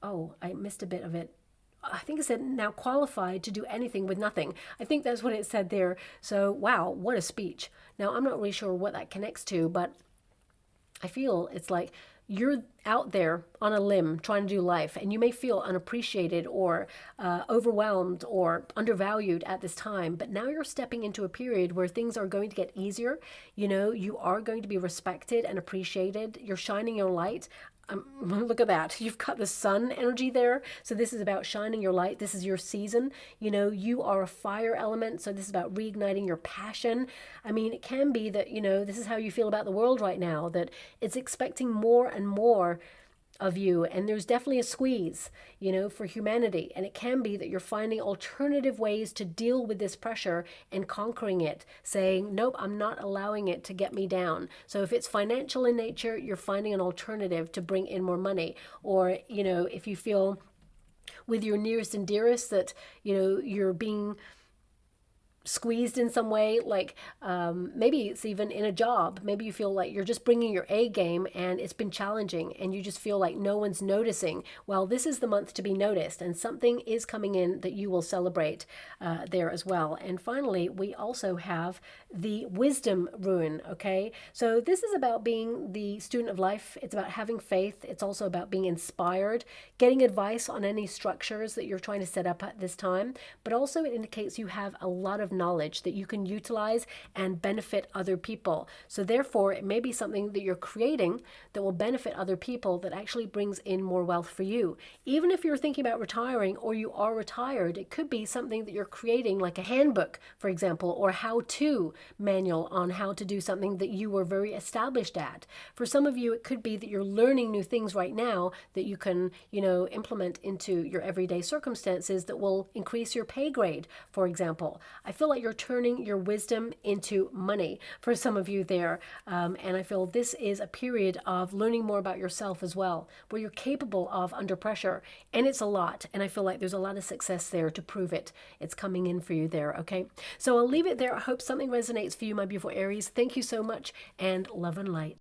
oh, I missed a bit of it. I think it said now qualified to do anything with nothing. I think that's what it said there. So, wow, what a speech. Now, I'm not really sure what that connects to, but I feel it's like you're out there on a limb trying to do life, and you may feel unappreciated or overwhelmed or undervalued at this time, but now you're stepping into a period where things are going to get easier. You know, you are going to be respected and appreciated. You're shining your light. Look at that. You've got the sun energy there. So this is about shining your light. This is your season. You know, you are a fire element. So this is about reigniting your passion. I mean, it can be that, you know, this is how you feel about the world right now, that it's expecting more and more of you, and there's definitely a squeeze, you know, for humanity. And it can be that you're finding alternative ways to deal with this pressure and conquering it, saying, nope, I'm not allowing it to get me down. So if it's financial in nature, you're finding an alternative to bring in more money. Or, you know, if you feel with your nearest and dearest that, you know, you're being squeezed in some way, like maybe it's even in a job. Maybe you feel like you're just bringing your A game and it's been challenging and you just feel like no one's noticing. Well, this is the month to be noticed, and something is coming in that you will celebrate there as well. And finally, we also have the wisdom rune. Okay, so this is about being the student of life. It's about having faith. It's also about being inspired, getting advice on any structures that you're trying to set up at this time, but also it indicates you have a lot of knowledge that you can utilize and benefit other people. So therefore, it may be something that you're creating that will benefit other people, that actually brings in more wealth for you. Even if you're thinking about retiring or you are retired, it could be something that you're creating, like a handbook, for example, or how-to manual on how to do something that you were very established at. For some of you, it could be that you're learning new things right now that you can, you know, implement into your everyday circumstances that will increase your pay grade, for example. I feel like you're turning your wisdom into money for some of you there. And I feel this is a period of learning more about yourself as well, where you're capable of under pressure. And it's a lot. And I feel like there's a lot of success there to prove it. It's coming in for you there, okay? So I'll leave it there. I hope something resonates for you, my beautiful Aries. Thank you so much, and love and light.